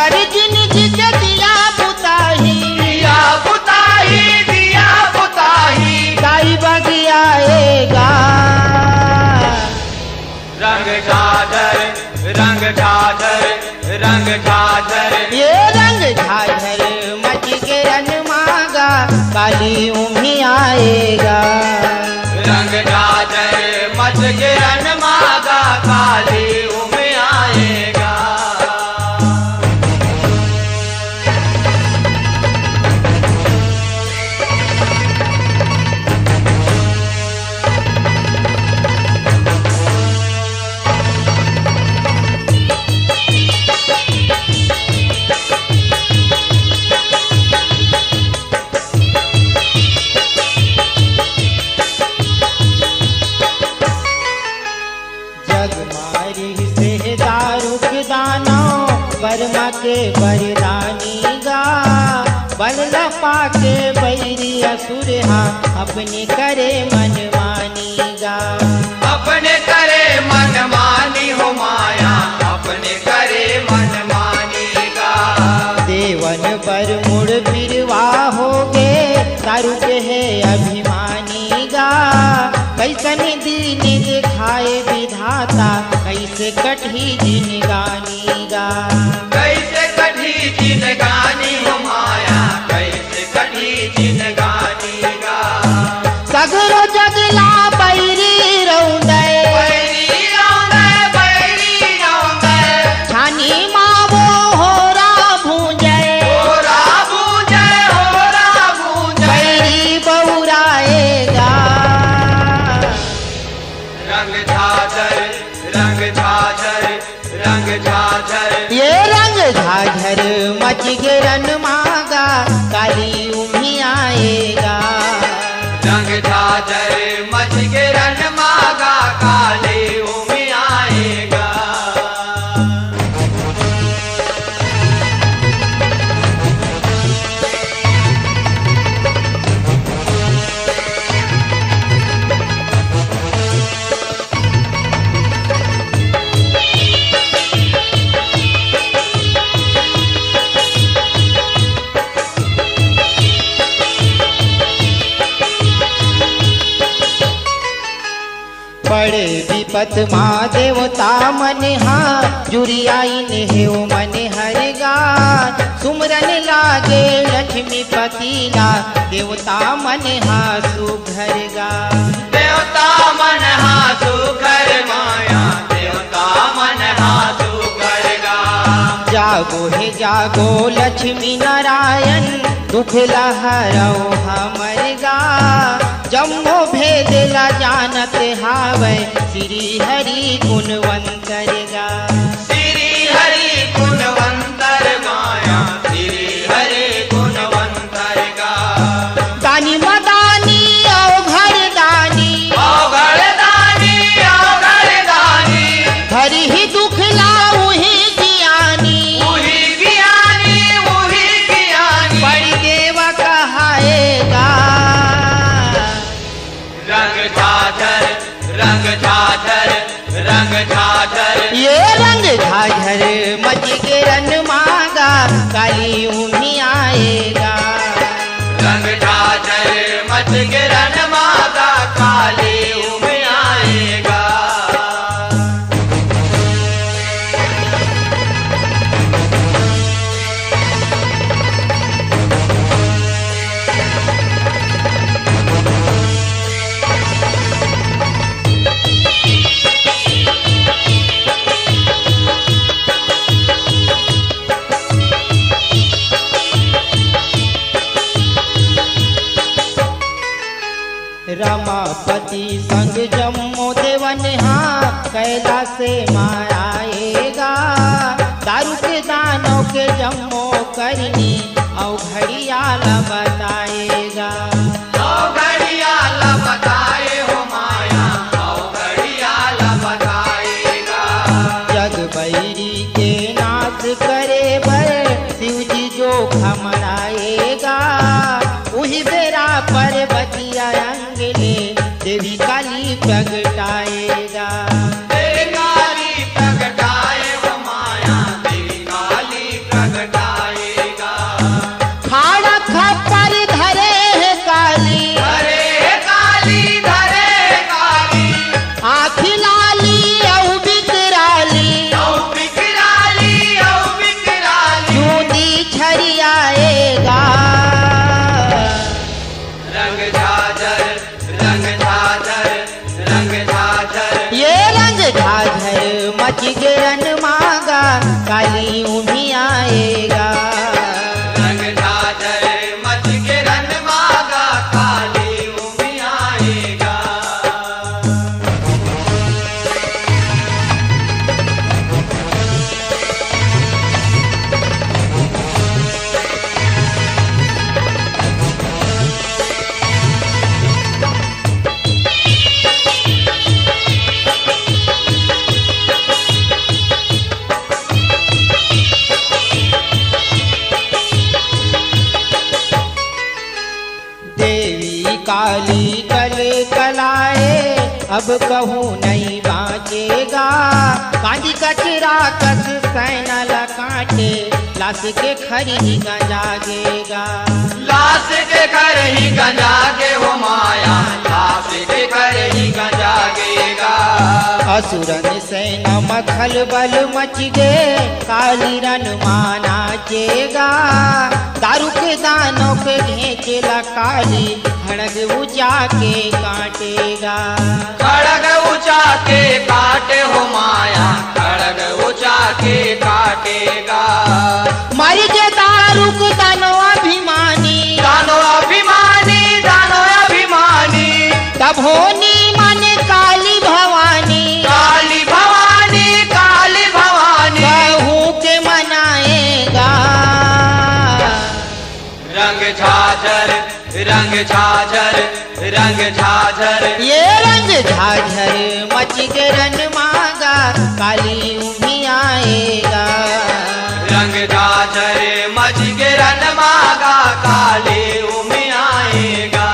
हर जिंदगी के दिया बुताही, दिया बुताही, दिया बुताही, दाई बगी आएगा। रंग झाझर, रंग झाझर, रंग झाझर, ये रंग झाझर मच के रन मांगा, काली उम्ही आएगा। रंग झाझर मच के रन मांगा, काली उम्ही आएगा। बर्मा के बरदानी गा, बलला पाके बैरी असुर अपने करे मनमानी गा। अपने करे मनमानी हो माया, अपने करे मनमानी गा। देवन पर मुड़ फिरवा हो गे, दारू के है अभिमानी गा। कैसन दीन दिखाए विधाता, कैसे कठी जिनगानी गा। कैसे कठी जिनगानी हो माया, कैसे कठी जिनगानी गा। सगरो जगला बैरी रौंदे, बैरी रौंदे, बैरी रौंदे, छानी मावो होरा भूंजे, होरा भूंजे, होरा भूंजे, बैरी बहुराएगा। रंग झाझर, रंग झाझर, रंग झाझर, ये रंग झाझर मच के रन मांगा, काली उम्ही आएगा। रंग झाझर मच के रन मांगा, काली उम्ही आएगा। बड़े विपत माँ देवता मन जुरियाइन है मन हरगा। सुमरन लागे लक्ष्मी पतिला, देवता मन सुघरगा। देवता मन सुघर माया, देवता मन सुघरगा। जागो हे जागो लक्ष्मी नारायण, दुख लहरौ हमर गा। जम्मो भेदला जानत हावै, श्री हरि गुणवंतर गा। श्री हरि गुणवंतर गाया, श्री हरि गुणवंतर गा। दानी मदानी अवघर दानी, अवघर दानी, अवघर दानी, हरि ही दुख लाऊ ही ज्ञानी। वही ज्ञानी, वही ज्ञानी, बड़ी देव कहाएगा। रंग झाझर, रंग झाझर, रंग झाझर, ये रंग झाझर मच के रन मांगा, काली उम्ही आएगा। रंग झाझर मच के रन मांगा, काली उम्ही आएगा। रमापति संग जम्मो देवन कैलाश से माराएगा। दारू के दानों के जम्मो करनी, अवघड़ियाल बताएगा। अवघड़ियाल बताए हो माया, अवघड़ियाल बताएगा। जग बैरी के नाश करे बर, शिव जी जो खमराएगा। उही बेरा पर बतिया अंगले, देवी काली प्रगटाएगा। देवी काली प्रगटाए हो माया, देवी काली प्रगटाएगा। खाड़ा खप्पर धरे है काली, धरे है काली, धरे है काली, आँख लाली औ बिकराली, बिकराली औ बिकराली, चूंदी छरियाएगा। रंग झाझर, रंग झाझर, रंग झाझर, ये रंग झाझर मच गिरन मांगा, काली उम्ही आएगा। रंग झाझर मच के रन मांगा, काली उम्मी आएगा। देवी काली कल कलाए, अब कहूँ नहीं बाँचेगा। कांदी कचरा कस सैनल काटे, लाश के खरी गंजागेगा। लाश के घर ही गंजागे हो माया, लाश के घर ही गंजागेगा। असुरन से नमखल बल मच गे, काली रन माना चेगा। दारू के दानों के घेचला काली, खड़ग ऊंचा के काटेगा। खड़ग ऊंचा के काटे हो माया, खड़ग ऊंचा के काटेगा। मर जे दारू के दानों अभिमानी, दानो अभिमानी, दानो अभिमानी, तब होनी मन काली भवानी। काली भवानी, काली भवानी, कहूँ के मनाएगा। रंग झाझर, रंग झाझर, रंग झाझर, ये रंग झाझर मच के रन मांगा, काली उम्ही आएगा। रंग झाझर मच के रन मांगा, काली उम्मी आएगा।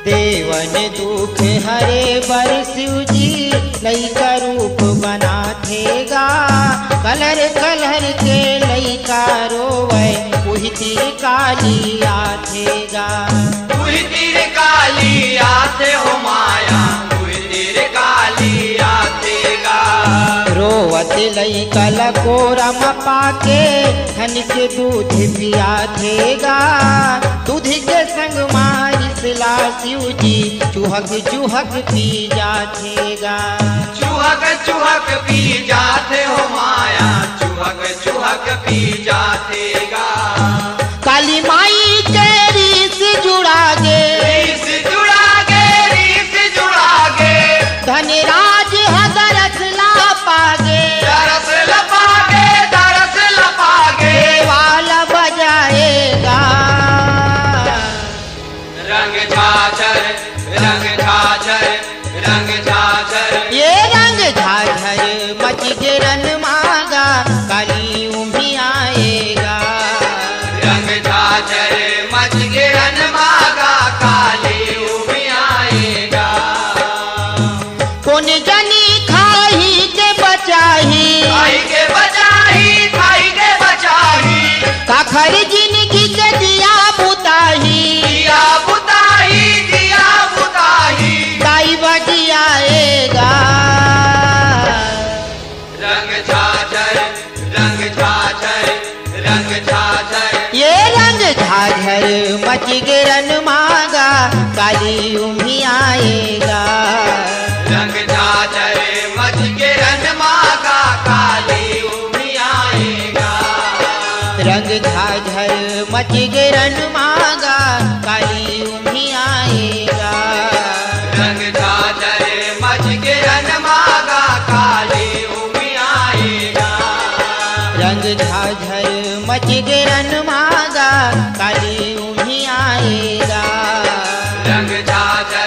देवन दुख हरे बर शिव जी, लइका रूप बना थेगा। कलर कलर के लइका रोवे, उहिती काली आथेगा। पूरी तीर काली आते हो माया, पूरी तीर काली आतेगा। रोवत लइका लकोरम पाके, धन के दूध पिया थेगा। दूध के संग मारिसला शिव जी, चूहक चूहक पी जाथेगा। चूहक चूहक पी जाते हो माया, चूहक चूहक पी जातेगा। काली माई के रीस जुड़ागे, रीस जुड़ागे, रीस जुड़ागे, धनराज हदरस ला पागे। दरस लपागे, दरस लपागे, वाला बजाएगा। रंग झाझर, रंग झाझर, रंग झाझर, ये रंग झाझर मच गिरन मांगा, काली उम्ही आएगा। रंग झाझर मच के रन मांगा, काली उम्मी आएगा। कौन जनी खाही के बचाही, खाई के बचाही, खाई के बचाही, काखर जिंदगी के दिया बुताही। दिया बुताही, दिया बुताही, दाई बजी आएगा। रंग झाझर, रंग झाझर, रंग झाझर, ये रंग झाझर मच गिरन मांगा, काली उम्ही आएगा। रंग झाझर मच के रन मांगा, काली उम्मी आएगा। रंग झाझर मच गिरन मांगा, काली उम्ही आएगा। रंग झाझर मच के रन मांगा, काली उम्मी आएगा। रंग झाझर मच गिरन मांगा, काली उम्ही आएगा। विंध्याचल